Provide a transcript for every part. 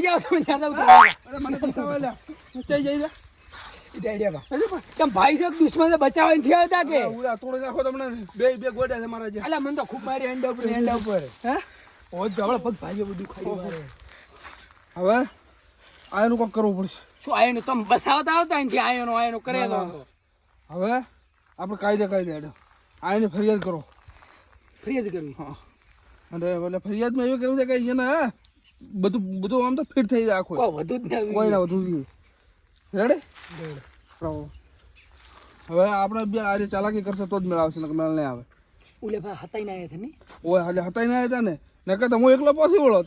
લઈ જાઓ તમે યાદ આવતો અરે મને બતાવો લે ચઈ જઈ લે કેમ ભાઈ છે દુશ્મન બચાવવા નથી આવતા કે ઉડા તોડી નાખો તમને બે ગોડા છે મારા જે અલા મને તો ખૂબ મારી હેન્ડ ઉપર હે ઓ જવળ પગ ભાઈઓ બધું ખાઈ મારે હવે આયનું કોક કરવું પડશે શું આયનો તમે બતાવતા આવતા અહીંથી આયનો કરેલો હવે આપણે કાયદે હેડો આયને ફરિયાદ કરો ફરિયાદ કરવી હા અને એટલે ફરિયાદમાં એવું કેવું છે કે એને બધું આમ તો ફિટ થઈ જાય આખો કોઈ વધુ જ કોઈ ના વધુ જોઈએ રેડી હવે આપણે બે આજે ચાલાકી કરશે તો જ મેળ આવશે ને મેળ નહીં આવે ઓલે ભાઈ હતાઈ ના આવ્યા ને ઓય આજે હતાઈ ના આવ્યા ને નકર તો હું એકલો પહોંચી વળો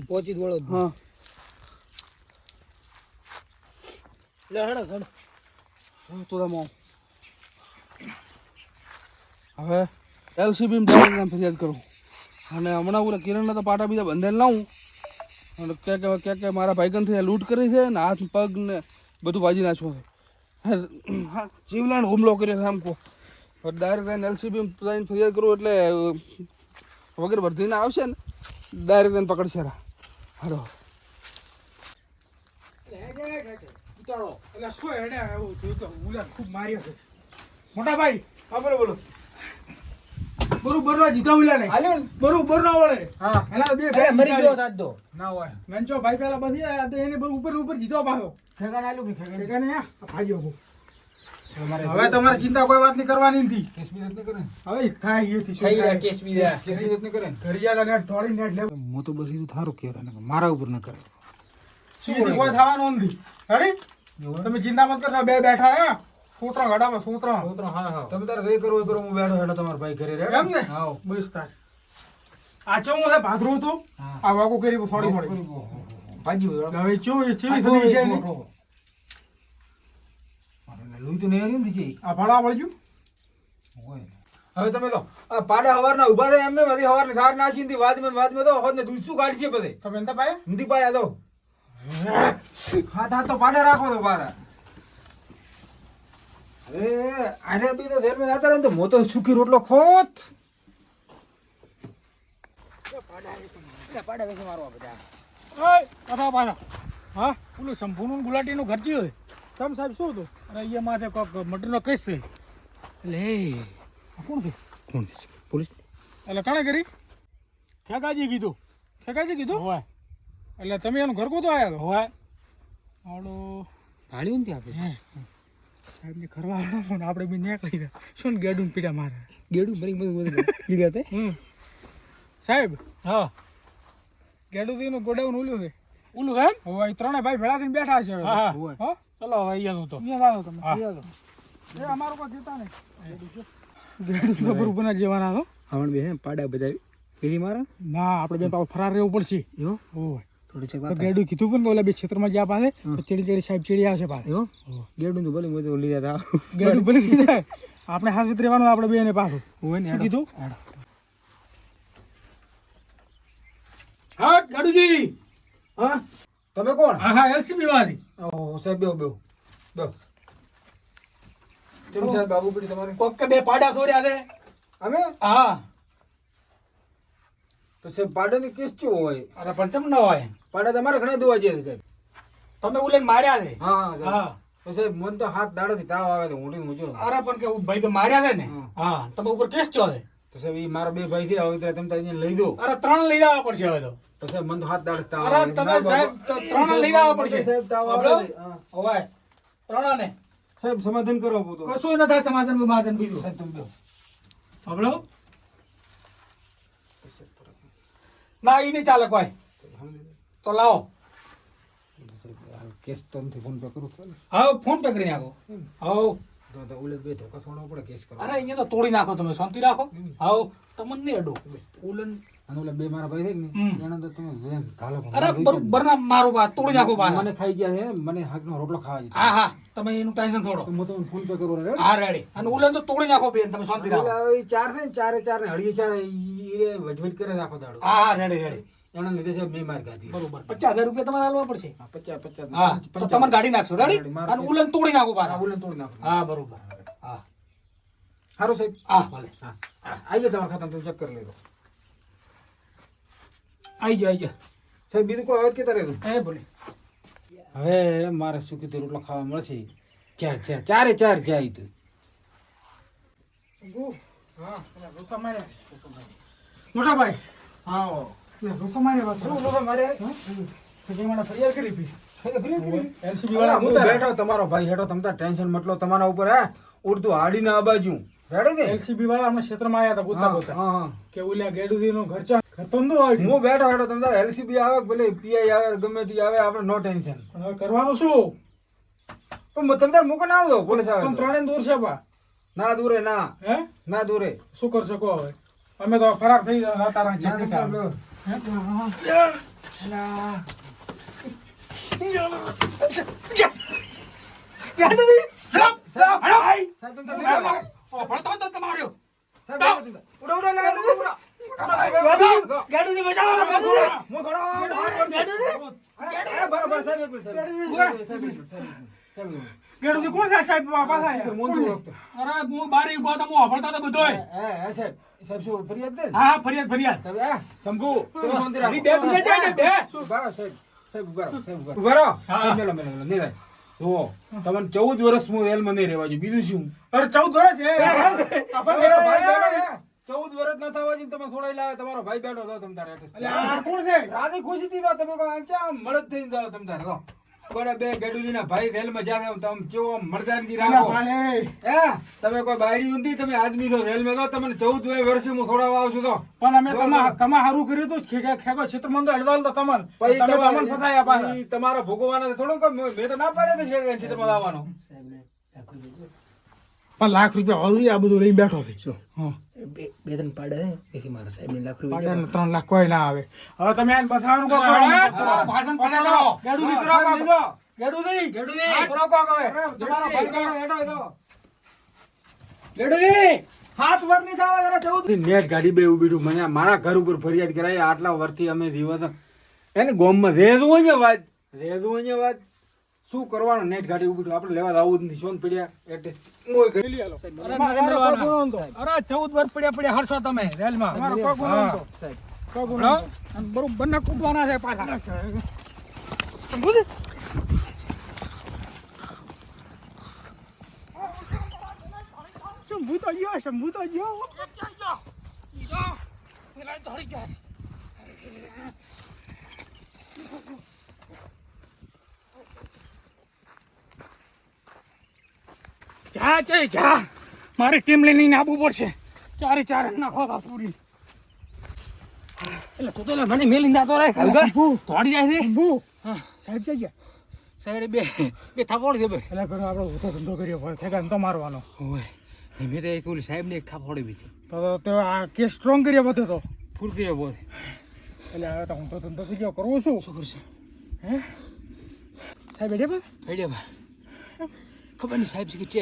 પહોંચી વળો હા લે હેડો તો તમે હવે એલસીબી માં ફરિયાદ કરું અને હમણાં ઓલા કિરણના તો પાટા બીજા બંધેલ લાવું અને કે મારા ભાઈગનથી લૂંટ કરી છે ને હાથ પગ ને બધું ભાજી નાખ્યું છે જીવલાણ હુમલો કર્યો છે આમ કહો ડાયરેક્ટ એને એલસીબી જઈને ફરિયાદ કરું એટલે વગર વર્ધીને આવશે ને ડાયરેક્ટ એને પકડશે હાલો એટલે શું હેડે એવું થયું તો ઉલા ખૂબ માર્યો છે મોટા ભાઈ હા બોલો બરોબર ના જીતા ઉલા ને હાલ્યો બરોબર ના વળે હા એના બે ભાઈ મરી ગયો તાજ દો ના હોય મેંચો ભાઈ પેલા બધી આ તો એને ઉપર જીતો પાછો ઠેકાને આલ્યું કે ઠેકાને આ ભાઈઓ હવે તમારે ચિંતા કોઈ વાત નહીં કરવાની નથી કેસ બી નથી કરે હવે થાય એથી શું થાય કેસ બીજા નથી કરે ઘરિયાળા ને થોડી નેટ લે હું તો બસ ઈ થારું કે મારા ઉપર ન કરે સીધી કોઈ થવાનું નથી રેડી તમે ચિંતા મત કરશો બે બેઠા હે સૂત્ર ગાડામાં સૂત્ર હા તમે તારે ગઈ કરો હું બેઠો હેડો તમાર ભાઈ ઘરે રે એમ ને હા બસ તાર આ ચો હું ભાદરું તો આ વાકો કરી થોડી ભાજી હવે ચો એ ચેવી થઈ છે ને લોહી તો નહીં આવ્યું ને આ ભાડા પડ્યું હવે તમે તો આ પાડા હવારના ઉભા થાય એમને બધી હવારની ધાર નાસી ની વાદમાં તો હોદ ને દૂધ શું કાઢશે બધે તમે એમ તો પાય નથી પાયા તો હાથ તો પાડા રાખો તો પાડા અરે આને બી તો ધેર મે નાતા રહે તો મો તો સુખી રોટલો ખોત પાડા વેચી મારવા બધા ઓય કથા પાછા હા પેલું સંપૂર્ણ ગુલાટીનું ઘર થયું તમ સાહેબ શું હતું અરે અહીંયા માથે કોક મટરનો કેસ છે લે કોણ છે પોલીસ એટલે કાણે કરી ખેકાજી કીધું હોય એટલે તમે એનું ઘર કોતો આવ્યા તો હોય આવડો ભાડ્યું નથી આપે સાહેબ ને કરવા આપણે બી નીકળી ગયા શું ગેડું પીડા મારે ગેડું મરી બધું લીધા તે સાહેબ હા ગેડું તો એનું ગોડાઉન ઓલું છે એમ હવે ત્રણે ભાઈ ભેળા થઈને બેઠા છે હા હા ચલો હવે અહીંયા તો તમે એ અમારો કોઈ દેતા ને ગેડું તો બરોબર ના જેવાના તો આવણ બે પાડા બજાવી પેલી મારા ના આપણે બેન પાછું ફરાર રહેવું પડશે યો ઓય થોડી છે તો ગેડું કીધું પણ કે ઓલા બે ક્ષેત્રમાં જ્યાં પાસે તો ચેડી સાહેબ ચેડી આવશે પાસે યો ગેડું તો ભલે મજો લીધા હતા ગેડું ભલે લીધા આપણે હાથ રહેવાનું આપણે બે ને પાછું હોય ને શું કીધું હા ગેડુજી હા તમે કોણ હા એલસીબી વાળી ઓહો સાહેબ બેવ કેમ સાહેબ બાબુ પડી તમારે કોક કે બે પાડા છોડ્યા છે અમે હા તો સાહેબ પાડાની કેસ શું હોય અરે પણ ચમ ન હોય પાડા તમારે ઘણા દોવા જાય સાહેબ તમે ઉલેન માર્યા છે હા તો સાહેબ મન તો હાથ દાડાથી તાવ આવે તો મોટી મૂજો અરે પણ કે ભાઈ તો માર્યા છે ને હા તમે ઉપર કેસ છો છે તો સાહેબ ઈ મારા બે ભાઈ છે હવે તમે તો અહીંયા લઈ દો અરે 3 લઈ જવા પડશે હવે તો સાહેબ મન તો હાથ દાડે તાવ અરે તમે સાહેબ 3 લઈ જવા પડશે સાહેબ તાવ આવે ઓય 3 ને સાહેબ સમાધાન કરો તો કશું ન થાય સમાધાન બીજું સાહેબ તમે બેવ હબળો ના ઈ નહીં ચાલે કોઈ તો લાવો કેસ તમને ફોન પે કરું હા ફોન પે કરી નાખો હા તો ઓલે બે ધોકા છોડવો પડે કેસ કરવા અરે અહીંયા તો તોડી નાખો તમે શાંતિ રાખો હા તમને નહીં અડો ઉલન અને ઓલા બે મારા ભાઈ છે ને એને તો તમે જેમ ગાલો અરે બરોબર ના મારો વાત તોડી નાખો બા મને ખાઈ ગયા છે મને હાકનો રોટલો ખાવા છે હા હા તમે એનું ટેન્શન છોડો હું તમને ફોન પે કરું રે હા રેડી અને ઉલન તો તોડી નાખો બેન તમે શાંતિ રાખો ઓલા ચાર છે ને ચારે ને હળીએ ચાર ઈ વજવટ કરે રાખો દાડો હા હા રેડી એના લીધે સાહેબ મેં માર ગાધી બરોબર 50,000 રૂપિયા તમારે આલવા પડશે 50 હા તો તમારે ગાડી નાખશો રેડી અને ઉલન તોડી નાખો બા ઓલે તોડી નાખો હા બરોબર હા હારો સાહેબ હા ભલે હા આઈએ તમારા ખાતામાં તમે ચેક કરી લેજો આઈ જા સાહેબ બીજું કોઈ અવાજ કેતા રહેતું એ બોલે હવે મારે શું કીધું રોટલો ખાવા મળશે ચારે ચાર જાય તું હા રોસા માર્યા મોટા ભાઈ હા રોસા માર્યા વાત શું લોકો મારે મને ફરિયાદ કરી હતી LCB વાળા હું બેઠો તમારો ભાઈ હેઠો તમતા ટેન્શન મતલો તમારા ઉપર હે ઉડતું હાડીને આ બાજુ રેડી ને LCB વાળા હમણાં ક્ષેત્રમાં આવ્યા હતા ગોતા ગોતા હા હા કે ઓલા ગેડુદીનો ઘર તો નો આવ્યો હું બેઠો હેઠો તમતા LCB આવે કે ભલે PI આવે ગમે તે આવે આપણે નો ટેન્શન હવે કરવાનું શું પણ તમતાર મૂકો ના આવતો પોલીસ આવે તમે તો. ત્રણે દૂર છે બા ના દૂરે ના હે ના દૂરે શું કરશો કહો હવે અમે તો ફરાર થઈ ગયા તારા ના જેટલી દૂરે. કામ. સાહેબ તમતાર લીધો. સાહેબ ઉડો ઉડો લે ઉડો ઉડો. હું થોડો બરાબર સાહેબ એક મિનિટ, સાહેબ. ગેડુદી કોણ છે સાહેબ પાછા આયા? મોંઘું વખત. અરે હું બારે ઉભો હતો હું વાપરતો હતો બધોય સાહેબ સાહેબ શું ફરિયાદ છે ને? હા ફરિયાદ સાહેબ, શંભુ તમે શાંતિ રાખો. બે બીજા જાય ને બે ઉભા રહો, સાહેબ સાહેબ ઉભા રહો, સાહેબ ઉભા રહો. સાહેબ, મેલો મેલો મેલો નિરાય. જુઓ તમને 14 વર્ષ હું રેલમાં નહીં રહેવા જોઈએ બીજું શું અરે 14 વર્ષ છે આપણને તો ભાઈ બેઠો. 14 વર્ષ ન થવા જોઈએ તમે થોડા લાવે તમારો ભાઈ બેઠો હતો તમ તારે અલે આ કોણ છે રાધી ખુશી થી તો તમે કહો આંચા મળદ થઈને જાઓ તમ તારે તો બડા બે ગડુદીના ભાઈ રેલમાં જાતે તમે કેવો મર્દાનગી અલા રાખો ભાલે હે તમે કોઈ બાયડી ઊંધી તમે આદમી તો રેલમાં તો તમને 14 વર્ષે હું થોડા આવશું તો પણ અમે તમા હારું કર્યું તું ખેગો ક્ષેત્રમાં તો હડવાલ તો તમને પછી તમે તો અમને ફસાયા પાછા ઈ તમારો ભોગવવાનો થોડો કોઈ મેં તો ના પાડે તો છે ચિત્રમાં આવવાનો પણ લાખ રૂપિયા હજી આ બધું લઈ બેઠો છે હા બે ત્રણ પાડે ને તેથી મારા સાહેબ ને લાખ પાડે ને 3 લાખ કોઈ ના આવે હવે તમે આને બતાવવાનું કોઈ કરો ભાષણ પકડો ગેડુદી કરો કાકો ગેડુદી કરો કાકો હવે તમારો ભાઈ બેઠો હેઠો તો ગેડુદી હાથ વર ની થવા જરા 14 નેટ ગાડી બે ઉભી છું મને મારા ઘર ઉપર ફરિયાદ કરાઈ આટલા વર્ષથી અમે દિવસ એને ગોમમાં રેદવું ને વાત શું કરવાનું નેટ ગાડી ઉભી છું આપણે લેવા આવું જ નહીં સોન પડ્યા એટલે મોય ઘરે લઈ આલો અરે 14 વર્ષ પડ્યા હરશો તમે રેલમાં તમારો પગ ઉનાંતો સાહેબ પગ ઉનાંતો અને બરોબર બંને કૂદવાના છે પાછા શંભુ તો ગયો જા મારી ટીમ લઈને આવવું પડશે ચારે ચાર નાખો પૂરી એટલે તું તો મને મેલીને જાતો રહે થોડી જાય છે સાહેબ જઈ ગયા સાહેબ બે થાપોડી દે ભાઈ એટલે પેલો આપણે ઊંધો ધંધો કર્યો હોય ઠેકાને તો મારવાનો ઓય મેં તો એક ઓલી સાહેબ ને એક થાપોડી બીધી તો તે આ કેસ સ્ટ્રોંગ કર્યો બધો તો ફૂલ કર્યો બોલ એટલે હવે તો ઊંધો ધંધો થઈ ગયો કરવો શું શું કરશે હે સાહેબ એટલે બસ આઈડિયા ભાઈ ખબર નહીં સાહેબ કે છે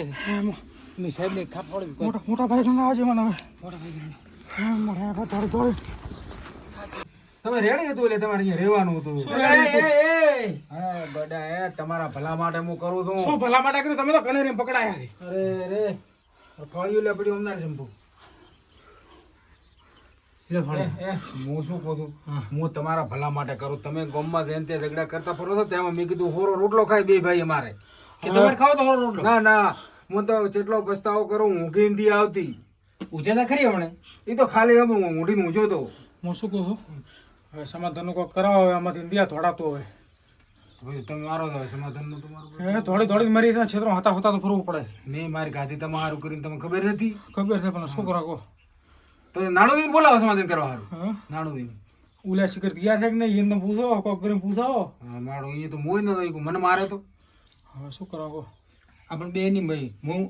મેં સાહેબ ને એક થાપોડી મોટા ભાઈ ગંગા આવજે મને હવે મોટા ભાઈ મોટા થોડી તમે રેડી હતું એટલે તમારે અહીંયા રહેવાનું હતું શું હા બડા હે તમારા ભલા માટે હું કરું છું શું ભલા માટે કર્યું તમે તો કનેરી પકડાયા છે અરે રે ફળિયું લે પડ્યું અમદાર શંભુ હું શું કહું છું હું તમારા ભલા માટે કરું તમે ગામમાં જઈને તે ઝઘડા કરતા ફરો છો તેમાં મેં કીધું હોરો રોટલો ખાય બે ભાઈ અમારે કે તમારે ખાવ તો રોટલો ના ના હું તો જેટલો પસ્તાવો કરું ઊંઘી નથી આવતી ઉજેલા ખરી હમણે એ તો ખાલી હવે હું ઊંઘીને ઊંચો તો હું શું કહું છું હવે સમાધાનનું કોઈ કરાવો હવે આમાંથી ઇન્ડિયા થોડાતું હવે ભાઈ તમે મારો તો સમાધાનનું તમારું એ થોડી મરી ક્ષેત્રો હતા તો ફરવું પડે મેં મારી ગાદી તમારું કરીને તમને ખબર નથી ખબર છે પણ શું કરો કહો તો નાણુદીન બોલાવો સમાધાન કરવા સારું હા નાણુદીન ઉલ્યા શિખર ગયા છે કે નહીં એમને પૂછો કોક કરીને પૂછાવો મારો અહીંયા તો મોય ન મને મારે તો હવે શું કરો કહો આપણે બે નહીં ભાઈ હું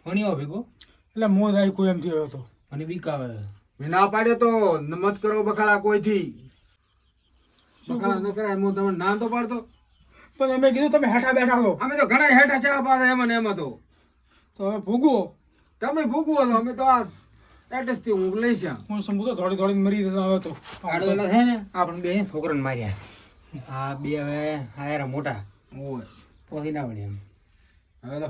ફોની આવો ભેગો એટલે મોજ આવી કોઈ એમ થયો હતો અને બીકાવે મેં ના પાડ્યો તો મત કરો બખાડા કોઈથી બખાડા ન કરાય હું તમને ના તો પાડતો પણ અમે કીધું તમે હેઠા બેઠા છો અમે તો ઘણા હેઠા ચા પાડે એમ ને એમાં તો તો હવે ભોગવો તમે ભૂગવો છો અમે તો આ એડ્રેસ થી હું લઈશ હું સમજુ તો થોડી મરી જતા હવે તો આડોલા છે ને આપણે બે છોકરાને માર્યા આ બે હવે હાયરા મોટા ઓય પોધી ના વળી એમ હવે તો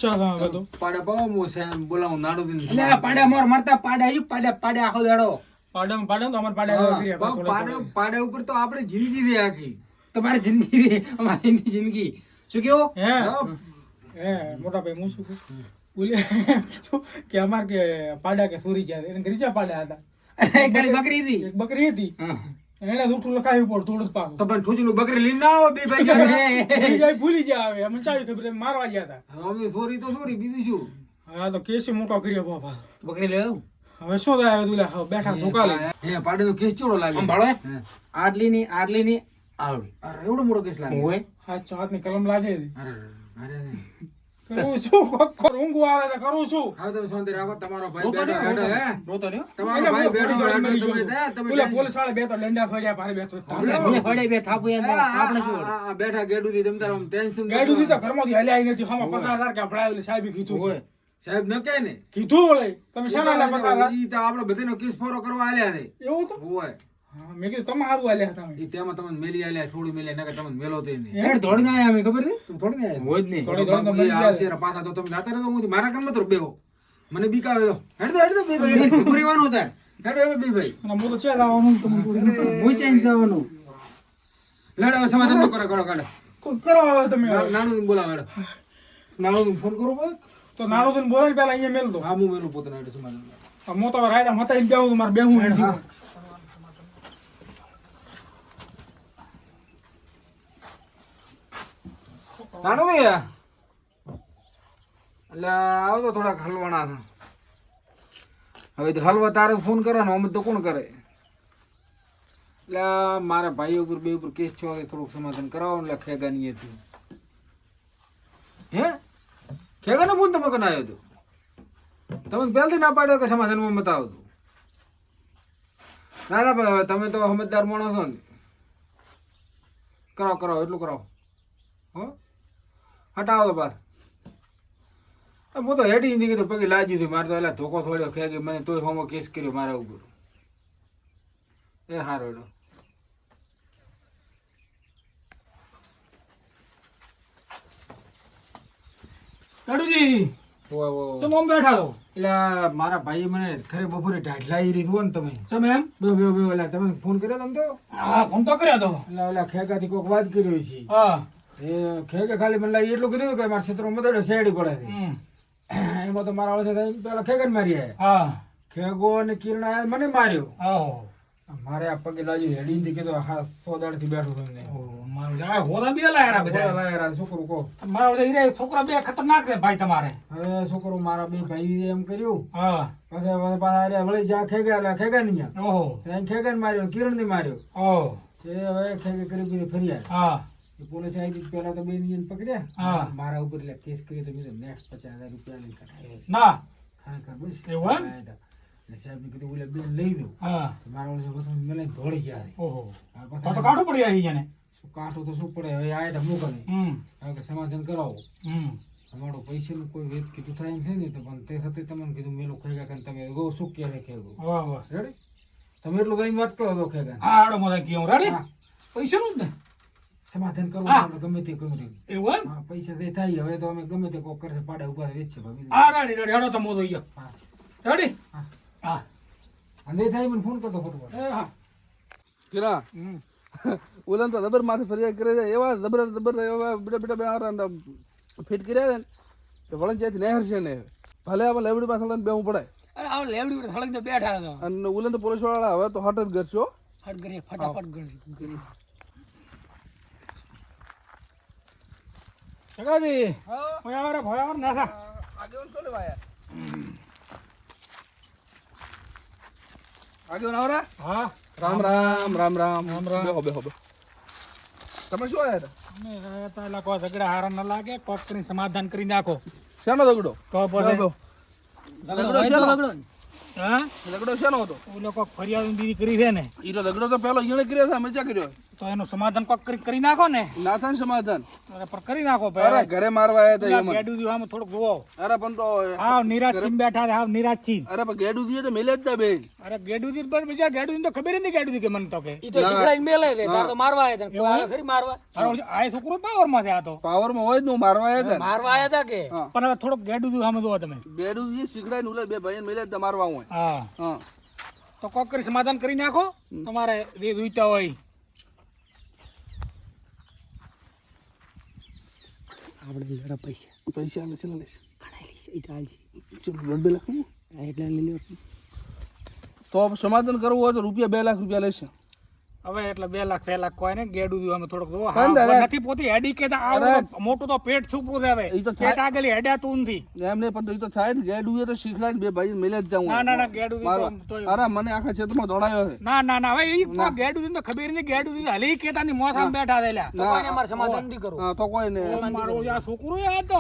ચાલો હવે તો પાડે પાવો હું છે બોલાવું નાડુદીન એટલે પાડ્યા મોર મરતા પાડ્યા આખો દાડો પાડમ તો અમારે પાડે આવ્યા કરીએ, પણ થોડા પાડે થોડા. પાડે ઉપર તો આપણી જિંદગી છે આખી. તમારી જિંદગી રે, અમારી જિંદગી શું કેવો હે મોટા ભાઈ હું શું કહું? બોલે કીધું કે અમાર કે પાડા કે સુરી ગયા એને ઘરી ચા પાડા હતા. કાલી બકરી હતી. એક બકરી હતી, એને જૂઠું લખાવ્યું પડતું થોડું જ પાકું. તો પણ ઠૂચીનું બકરી લઈને ના આવો બે ભાઈ જણા. ભૂલી જાય, ભૂલી જાય હવે અમને ચાવી ખબર એમ મારવા ગયા હતા. હવે સોરી તો સોરી, બીજું શું? હા તો કેસી મોટો કર્યો બાપા. બકરી લેવું હવે શું થાય હવે તું લે, હવે બેઠા ધોકા લે. હે પાડે તો કેસ ચેવડો લાગે? આમ ભાળો હે? હે. આટલી ની આવડી અરે એવડો મોટો કેસ લાગે? હોય હાથ હાથની કલમ લાગે છે. અરે અરે કરું શું કોક ઊંઘું આવે તો કરું શું? હવે તમે શાંતિ રાખો, તમારો ભાઈ રોતો બેઠો રહ્યો, હેઠો, હે? રોતો રહ્યો. તમારો ભાઈ બેઠો હેઠો, તમે ઓલા પોલીસ વાળા બે તો દંડા ખોડ્યા ભારે બેઠો. મેં ફળે બે થાપુ યાર આપણે શું આ બેઠા ગેડુથી તમ તારો ટેન્શન ગાડું દીધો ઘરમાંથી હલ્યા નથી. હમણાં 50,000 કે ભરાયેલી સાહેબે કીધું છે. હોય સાહેબ ન કહે ને કીધું વળે તમે શાના લે 50,000? ઈ તો આપણે બધાનો કેસ ફોરો કરવા આલ્યા છે. એવું તો હોય હા મેં કીધું તમે સારું હાલ્યા તમે. ઈ તેમાં તમને મેલી આલ્યા, થોડી મેલી નકર તમને મેલો તો નહીં. યાર દોડીને આયા અમે ખબર છે તમે થોડી ને આયા? હોય જ નહીં થોડી દોડ તો બાપુ, મરી ઈ ગયા. આવશે રે પાછા તો તમે જાતા રહો, હું મારા કામ તો બેહો. મને બીક આવે તો હેડ દો બે ભાઈ, પૂરીવાનું હતા હેડ બે ભાઈ. અને હું તો છે લાવવાનું તમે હું ચેન્જ થવાનું લડ હવે સમાધાન ન કરો, કરો કાઢો. કરો હવે તમે. નાનું બોલાવો હેડો. નાનું ફોન કરો ભાઈ. તો નાનો થઈને બોલાય પેલા અહીંયા મેલ દો. હા હું મેલું પોતાના હેડો સમાધાન. આ મોટા રાયડા મતાઈને બેહું તો મારે બેહું નથી. નાનું ભાઈ એટલે આવતો થોડાક હલવાના હતા. હવે તો હલવા તારે ફોન કરવાનો, અમે તો કોણ કરે? એટલે મારા ભાઈ ઉપર બે ઉપર કેસ છો, થોડુંક સમાધાન કરાવો એટલે ખેગાની હતી. હે ખેગાનો ફોન તમે કને આવ્યો હતો? તમે પહેલથી ના પાડ્યો કે સમાધાનમાં મત આવતું? ના ના ભાઈ, હવે તમે તો સમજદાર માણસ છો ને, કરાવો કરાવો એટલું કરાવો. હો હટાવો તો બાર. હું તો હેડી નથી કીધું, પગે લાજી હતી મારે તો એટલે ધોકો થોડ્યો ખેગી મને, તોય હોમો કેસ કર્યો મારા ઉપર. એ હારો એડો. કાડુજી ચમ આમ બેઠા છો? એટલે મારા ભાઈ મને ખરે બપોરે ઢાઢલાઈ રીત હોય ને તમે ચમ એમ? બે બે બે એટલે તમે ફોન કર્યો તમે તો હા ફોન તો કર્યો તો. એટલે ઓલા ખેગાથી કોઈક વાત કર્યો છે. હા એ ખેગે ખાલી મને લાગી એટલું કીધું કે મારા ક્ષેત્રમાં મતડે શેડી પડે છે. હમ. એમાં તો મારા ઓળખે થાય પેલા ખેગન મારી આયા. હા ખેગો અને કિરણ આયા મને માર્યો. આવો મારે આ પગે લાજી હેડીથી કીધું હા 100 દાડથી બેઠો તમને. મારું જાય હોલા બે લાયરા બધા. લાયરા છોકરું કહો. મારા બધા હીરા છોકરા બે ખતરનાક છે ભાઈ તમારે. હવે છોકરો મારા બે ભાઈ એમ કર્યું. હા પછી પાછા અરે વળી જા ખેગા એટલે ખેગા નહીં ગયા. ઓહો ત્યાં ખેગાને માર્યો, કિરણને માર્યો. ઓહો તે હવે ખેગે કરી પછી ફર્યા. હા પોલીસ આવી પેલા તો બે નિયન હા. પકડ્યા મારા ઉપર એટલે કેસ કર્યો તો મેં તો નેક્સ્ટ 50,000 રૂપિયા લઈ કઢાવ્યો. ના ખરેખર બસ એવું એમ? આયા હતા. એટલે સાહેબને કીધું ઓલે બેન લઈ દો. હા તો મારા ઓલે વસમ મેલે દોડી ગયા. ઓહો આ તો પાછા કાઠું પડી આવી છે ને. શું કાંઠો તો શું પડે, હવે આયા હતા મોકલે. હમ હવે કે સમાધાન કરાવો. હમ અમારો પૈસાનું કોઈ વેદ કીધું થાય એમ છે ને, તો પણ તે છતાં તમને કીધું મેલું ખેગા કરીને તમે ગો શું કહે છે ખેગો. વાહ વાહ રેડી? તમે એટલું કઈ વાત કરો તો ખેગા. હા આડો મજા કીધું રેડી હા. પૈસાનું જ ને. સમાધાન કરવું હા. આપણે ગમે તે ગમે તે. એવું એમ? હા પૈસા તે થાય, હવે તો અમે ગમે તે કોક કરશે પાડે ઉભા વેચશે ભાભી. હા રેડી રેડી હાડો તમે તો ગયો હા. રેડી હા. હા અને થાય મને ફોન કરતો ફટફટ. એ હા કિરા હમ ઓલા તો જબર માથે ફરિયાદ કરે છે, એવા જબર જબર એવા બેટા બેટા બે ફિટ કર્યા ને તો વળન જ્યાંથી નહેર છે ને ભલે આપણે લેવડી પાસે બેવું પડે. અરે આ લેવડી ઉપર હળંગ તો બેઠા હતા. અને ઓલા તો પોલીસ વાળા હવે તો હટ જ કરશો. હટ કરીએ ફટાફટ કરી. સગાજી ભયાવર ભયાવર ના થા. આગેવાન શું લેવા આયા? આગેવાન આવરા? હા રામ રામ રામ રામ રામ રામ. બેહો બેહો બેહો. તમે શું આયા હતા? અમે રહ્યા તા એટલે કોઈ ઝઘડા હારા ન લાગે, કોક કરીને સમાધાન કરી નાખો શેનો ઝઘડો? તો પછી બેહો. ઝઘડો શેનો? હા ઝઘડો શેનો હતો? ઓલો કોક ફરિયાદ દીદી કરી છે ને, ઈ તો ઝઘડો તો પેલો ઈણે કર્યો છે, અમે ક્યાં કર્યો? તો એનું સમાધાન કોક કરી નાખો ને. ના થાય ને સમાધાન. અરે પણ કરી નાખો અરે ભાઈ. ઘરે મારવા આયા હતા એમ. ગેડું આમ થોડુંક જોવો. અરે પણ તો હાવ નિરાશ થઈને બેઠા છે, હાવ નિરાશ થી. અરે પણ ગેડું દીએ તો મેલે જ તા બેન. અરે ગેડું થી પણ બીજા ગેડું તો ખબર જ નહીં ગેડું કે મને તો કે. ઈ તો શીખડાઈને મેલે છે. તાર તો મારવા આયા હતા. કોઈ આવે ખરી મારવા? આ છોકરો પાવર માં છે આ તો. પાવરમાં હોય જ ને હું મારવા આયા હતા ને. મારવા આયા હતા કે? હા. પણ હવે થોડુંક ગેડું સામે જોવો તમે. ગેડું દીએ શીખડાઈને ઓલા બે ભાઈને મેલે જ તા મારવા હોય. હા હા તો કોક કરી સમાધાન કરી નાખો તમારે જે જોઈતા હોય. આપણે જરા પૈસા પૈસા આલે ચલા લઈશ ઘણા લઈશ એ ચાલશે. ચલો 2 લાખ નું. એટલે લઈ લો. તો સમાધાન કરવું હોય તો રૂપિયા 2 લાખ રૂપિયા લેશે. હવે એટલે 2 લાખ 2 લાખ કોઈ ને ગેડું દીધું અમે થોડોક જોવો. પણ દાદા- હા, નથી પોતી હેડી કે મોટું તો પેટ છૂપું છે હવે. ઈ તો પેટ આગળ હેડાતું નથી. એમ નહીં પણ તો થાય ને ગેડું એ તો શીખડાય ને 2 ભાઈ મેલે જ જાઉં. ના ના ના ગેડું દીધું તો અરે મને આખા ક્ષેત્રમાં દોડાયો છે. ના ના ના હવે ઈ ગેડું દીધું તો ખબર નહીં ગેડું દીધું હલી કેતાની મોસામ બેઠા થયેલા. અમારે સમાધાન નથી કરવું. હા તો કોઈ ને મારો આ છોકરો આ તો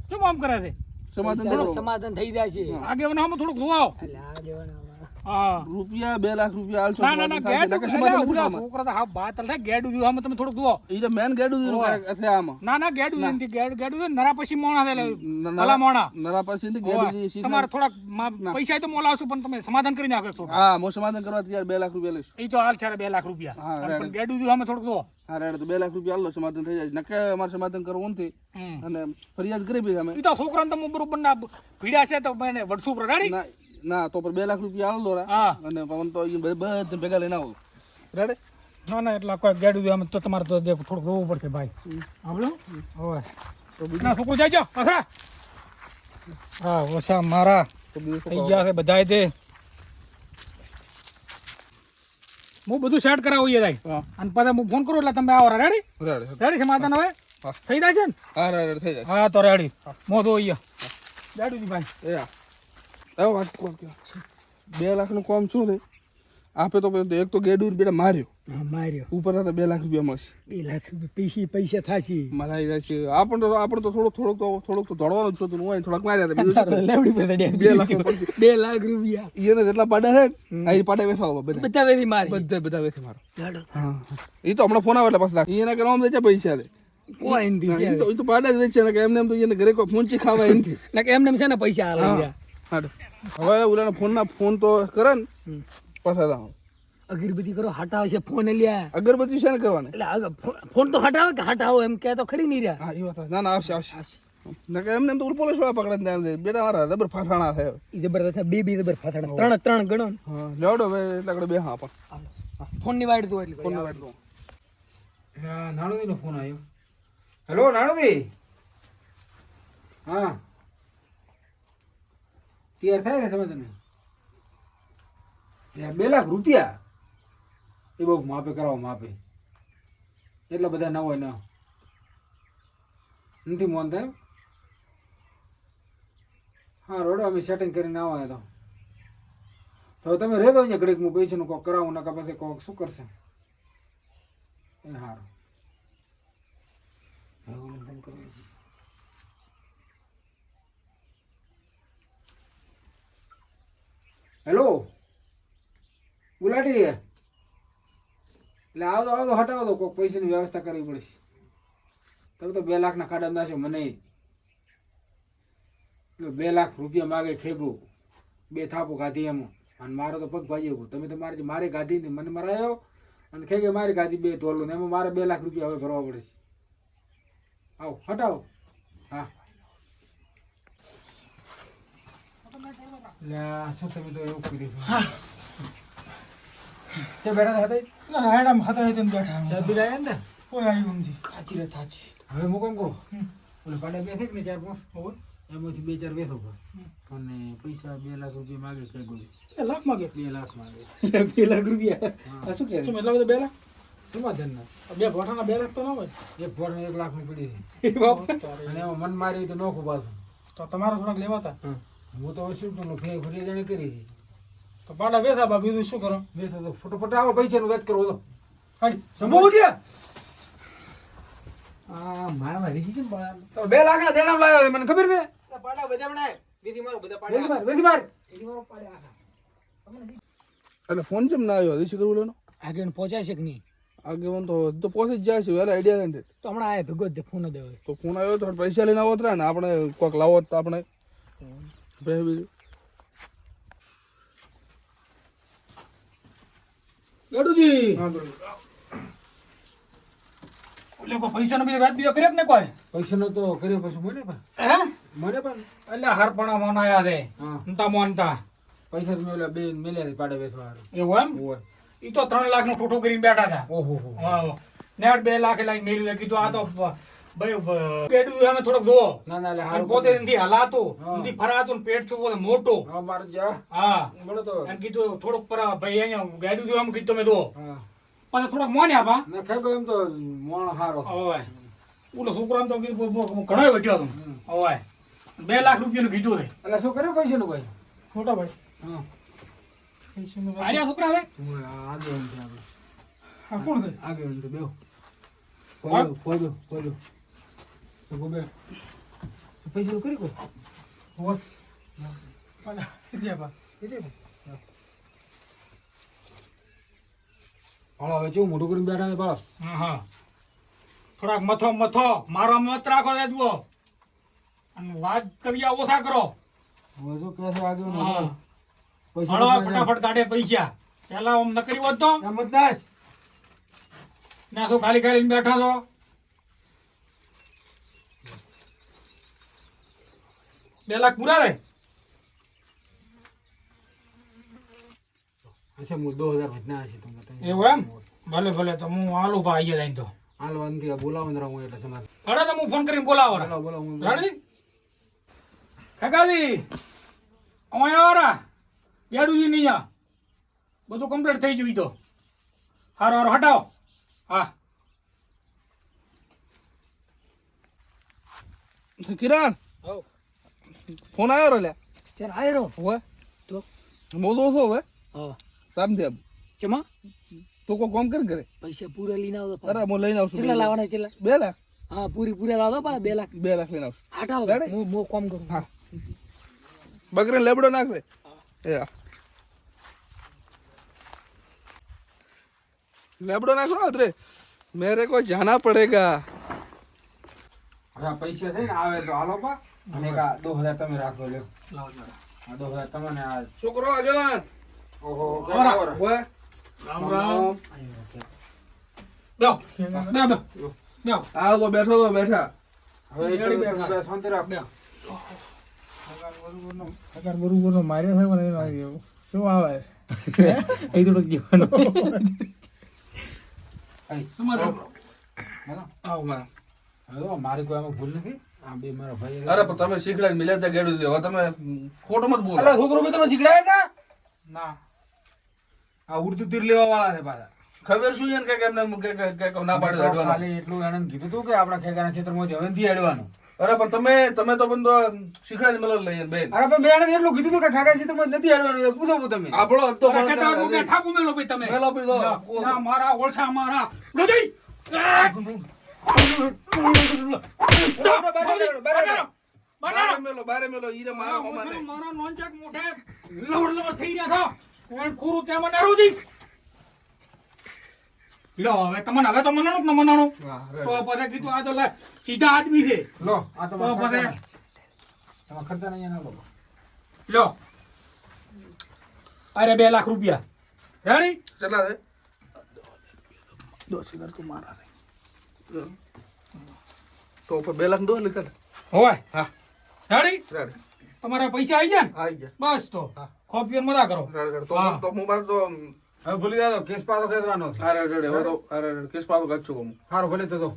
શું આમ કરે છે? સમાધાન ચાલો, કરો. સમાધાન થઈ જાય છે. આગેવાનામાં થોડુંક જોવાઓ. એટલે આ દેવાના હા રૂપિયા 2 લાખ રૂપિયા આલશો ના ના ના સમાધાન થાય છે. ગેડું નકર સમાધાન નથી ઓલા થવાનું. છોકરા તો હા બાત થાય ગેડું દીધું આમાં તમે થોડુંક જોવો. ઈ તો મેન ગેડું દીધું એટલે આમાં ના ના ગેડું નથી ગેડું છે નરા પછી મોણા થયેલા નરા- ભલા મોણા. નરા પાસેથી ગેડું દીધી શીખડાય. તમારે થોડાક પૈસા તો મોલાવશું પણ તમે સમાધાન કરી નાખો છો. હા હું સમાધાન કરવા તૈયાર 2 લાખ રૂપિયા લઈશ. એ તો હાલ છે 2 લાખ રૂપિયા હા, પણ ગેડું દીધું અમે થોડુંક જોવો. હા રેડ તો 2 લાખ રૂપિયા આલો સમાધાન થઈ જાય. નકે અમારે સમાધાન કરવું નથી અને ફરિયાદ કરી બી અમે એ તો છોકરાને તમે બરોબર ના ભીડ્યા છે તો મને વડસુ પર ગાડી. ના ના તો પર 2 લાખ રૂપિયા આલો રા હા અને પવન તો ઈ બધા ભેગા લઈને આવો રેડે. ના ના એટલા કોઈ ગેડું દીધું અમે તો તમારે તો દેખ થોડુંક જોવું પડશે ભાઈ. આવડો હવે ના છોકરું જાય જા પાછા. હા ઓછા મારા તો બીજું શું થઈ કહો? ગયા છે બધાય તે હું બધું સેટ કરાવું જાય હા અને પછી હું ફોન કરું એટલે તમે આવો રેડી રેડ રેડી સમાધાન હવે હા. થઈ જાય છે ને? હા રેડ થઈ જાય. હા તો રેડી મોઢો અહીંયા રેડી ભાઈ. એ હા એવો વાત કોણ કે 2 લાખ નું કામ શું છે આપે તો એક તો ગેડું બેટા માર્યો હા માર્યો. ઉપર હતા 2 લાખ રૂપિયા મળશે 2 લાખ રૂપિયા પૈસા થશે. મલાઈ જાય છે. આપણે તો થોડુંક તો દોડવાનું જ હતું. હું અહીં થોડાક માર્યા હતા. બીજું શું કરું? લેવડી પર દડ્યા. 2 લાખ નું પડશે. 2 લાખ રૂપિયા એને જેટલા પાડા છે આ ઈ પાડા વેચવા બધા બધા વેરી મારી. બધા વેચી મારો. ચાલો. હા એ તો હમણાં ફોન આવે એટલે પાછા એના કરવા દે છે પૈસા દે. કોઈ નથી છે. ઈ તો પાડા જ વેચે ને કે એમને એમ તો એને ઘરે કોઈ ફોનચી ખાવા એમથી. એટલે કે એમને એમ છે ને પૈસા હાલે ગયા. હાડો. હવે ઓલાના ફોન તો કરે ને પાછા જાઓ. અગરબત્તી કરો હટાવે છે ફોન લ્યા. અગરબત્તી છે ને કરવાની. એટલે ફોન તો હટાવે કે હટાવો એમ કે તો ખરી નહીં રહ્યા. હા એ વાત છે. ના ના આવશે ના કે એમને એમ તો પોલીસ વાળા પકડે ને ત્યાં બેટા મારા રબર ફાથાણા છે. ઈ જબરદસ્ત છે. બે જબર ફાથડા ત્રણ ગણો ને. હા લેવડો હવે એટલે આગળ બે હા પણ ફોન ની વાઈડ તો એટલે ફોન નો વાટ દો. નાણુદીનો ફોન આવ્યો. હેલો નાણુદી. હા તૈયાર થાય છે સમાધાન. 2 લાખ રૂપિયા એ બહુ માપે કરાવો માપે. એટલા બધા ના હોય ના નથી મોનતા એમ. હા રોડો અમે સેટિંગ કરીને આવો તો તમે રહેતો અહીંયા ઘડીક હું પૈસાનું કોક કરાવું નકા પછી કોક શું કરશે. એ સારું હેલો ગુલાટી એટલે આવતો હટાવો તો કોઈક પૈસાની વ્યવસ્થા કરવી પડશે. તમે તો 2 લાખના ખાડા નાખો મને. એટલે 2 લાખ રૂપિયા માગે ખેગું 2 થાપો ગાધી એમાં અને મારો તો પગ ભાઈ ગયો. તમે તો મારે ગાધી ને મને મરાયો અને ખેગે મારી ગાધી 2 તોલું ને એમાં મારે 2 લાખ રૂપિયા હવે ભરવા પડશે. આવો હટાવો. હા શું તમે તો એવું કરી દઈશું. તે બેઠા હતા ના રાયડામાં ખાતા હોય તો બેઠા સાહેબ બિલાયા ને કોઈ આવ્યું નથી. ખાચી રે થાચી. હવે હું કેમ કહું ઓલે પાડા બેસે કે ને 4-5 એમાંથી 2-4 વેચો અને પૈસા 2 લાખ રૂપિયા માગે કે ગોળી 2 લાખ માંગે. 2 લાખ માગે. 2 લાખ રૂપિયા. આ શું શું કે એટલા બધા 2 લાખ? સમાધાન ના બે ભોઠાના 2 લાખ તો ના હોય. એક ફોન 1 લાખ ની પડી અને એમાં મન મારી તો નોખું પાછું. તો તમારે થોડાક લેવાતા. હું તો શું કરું ફરી જાણે કરી તો પાડા વેચા બા બીજું શું કરો? વેચો તો ફટોફટ આવો પૈસાનું વેચ કરવો તો હાડી સમો ઉઠ્યા આ મારા રીસી છે બા. તો 2 લાખ ના દેણા લાવ્યો મને ખબર છે. પાડા બધા બનાય. વિધિ મારો બધા વેચી માર વેચી માર. વિધિ મારો પાડ્યા આખા. એટલે ફોન કેમ ના આવ્યો રિસીવ કરવું લેનો આગળ પહોંચાય છે કે નહીં? આગેવાન તો પહોંચી જ જાય છે વેલા આઈડિયા ને તો હમણાં આયા ભેગો જ ફોન જ આવે. તો ફોન આવ્યો તો પૈસા લઈને આવો ને આપણે કોઈક લાવો તો આપણે બીજું ગડુજી ઓલે કો પૈસાનો બીજો વાત બીજો કર્યો કે ને કોઈ? પૈસાનો તો કર્યો પછી મને પણ હે મને પણ એટલે હરપણા મોન આયા દે હા નતા મોનતા પૈસા તો મેં બે મેલ્યા પાડે વેચવા હારું. એવું એમ ઓય. ઈ તો 3 લાખનો ઠોઠો કરીને બેઠા હતા ઓહો હો. હા નેટ 2 લાખ લાઈન મેલ્યું કીધું આ તો ભાઈ પેડું અમે થોડોક દો ના ના લે અને હારું પોતે નથી હલાતો હા. નથી ફરાતો ને પેટ છો મોટો હા મારે જા હા બોલો તો અને કીધું થોડુંક પર ભાઈ અહીંયા ગાડું દો આમ કીધું તમે દો હા પછી થોડોક મોન્યા બા ના ખબર એમ તો મોણ હારો હવે ઓલો છોકરાને તો કીધું ઘણો વટ્યો તું હવે 2 લાખ રૂપિયાનું કીધું છે એટલે શું કર્યું પૈસાનું ભાઈ મોટા ભાઈ હા આર્યા છોકરા છે ઓય, આ આગેવાન છે આપણે. આ કોણ છે આગેવાન છે બેહો. હા? ખોલ્યો. તો ગો બે. પૈસાનું કરી કોઈ હોત પાલા ઇતિયા બા હાલો હવે ચેવું મોટું કરીને બેઠા છે બાળક હા થોડાક મથો મારો મત રાખો દે દુઓ અને વાત કવિયા ઓછા કરો હવે તો કહે છે આગેવાન હા પૈસા હળવા તો ફટાફટ કાઢે પૈસા પેલા આમ નકરી હોત તો અમદાસ ના તો ખાલી ખાલી બેઠા છો બે લાખ પૂરા રે અચ્છા હું 2000 વધના હશે તમને એવું એમ ભલે ભલે તો હું આલુ ભાઈ અહીંયા જઈને તો હાલ વાંધી બોલાવન રહું એટલે સમાજ હડે તો હું ફોન કરીને બોલાવો બોલો હું રેડી કાકાજી અહીંયા આવરા ગેડુજી નહીં આ બધું કમ્પ્લીટ થઈ ગયું ઈ તો હારો હારો હટાવો હા કિરણ ફોન આવ્યો રે લ્યા ચાલ આયરો હવે તો મોદો છો હવે હા રામદેવ ચમા તું કોઈ કામ કરી કરે પૈસા પૂરા લઈને આવતો અરે હું લઈને આવશું કેટલા લાવવાના કેટલા 2 લાખ હા પૂરા લાવતો પા 2 લાખ 2 લાખ લઈને આવશું આટાવો રેડી? હું કામ કરું હા બકરે લેબડો નાખ રે એ હા. લેબડો નાખો રે મેરે को जाना पड़ेगा હવે આ પૈસા છે ને આવે તો હાલો પા અને એક આ 2000 તમે રાખો લ્યો લાવો જરા. આ 2000 તમને આ છોકરો આગેવાન ઓહો બરાબર. કેવો રે? ઓય રામ રામ બેહો બેહો બેહો આ તો બેઠા હવે રેડી એટલું બેઠા. તમે શાંતિ રાખ બેહો અગર બરોબર માર્યો થાય મને લાગ્યું શું આવે એ થોડુંક જીવવાનું સમાજો હેલો આવો માં હવે તો મારી કોઈ આમાં ભૂલ નથી આ બે મારા ભાઈ અરે પણ તમે શીખડાઈને મિલ્યા ત્યાં ગેડું દે હવે તમે ખોટું મત બોલો અલા છોકરો બી તમે શીખડાયા હતા ના આ ઉડતું તીર લેવા વાળા છે પાછા ખબર શું એને કે એમને કે ના પાડ્યું હેડવાનું ખાલી એટલું એને કીધું હતું કે આપણા ખેગાના ક્ષેત્રમાંથી હવે નથી હેડવાનું અરે પણ તમે તો બંધો શીખડાઈને મળલ લઈએ બેન અરે પણ મેં એને એટલું કીધું હતું કે ખેગાના ક્ષેત્રમાંથી નથી હેડવાનું એ પૂછો તમે આપણો હતો અરે કેતા હું બેઠા મેલો ભાઈ તમે મેલો પીધો ના મારા ઓળસા મારા લઈ બારે મેલો ઈરે મારો કમાને મારા નોનચાક મોઢે લવડ થઈ રહ્યા છો કોણ ખોરું તે મને રોજી લો હવે તમને હવે તો મનાણું ને મનાણું તો પછી કીધું આ તો લે સીધા આદમી છે લો આ તો તમારા પછી તમારા ખર્ચા નહીં એના લો લો અરે 2 લાખ રૂપિયા રેડી કેટલા છે 10,000 તો મારા રે તો 2 લાખ દો લીધા હોય હા રેડી રેડી તમારા પૈસા આવી ગયા ને આવી ગયા બસ તો ખોપિયર મજા કરો રેડી તો હા. તો મોબાઈલ તો હવે ભૂલી જાઓ કેસ પાછો ખેંચવાનો છે અરે રેડી હવે તો અરે કેસ પાવ કાચું સારું ભલે તો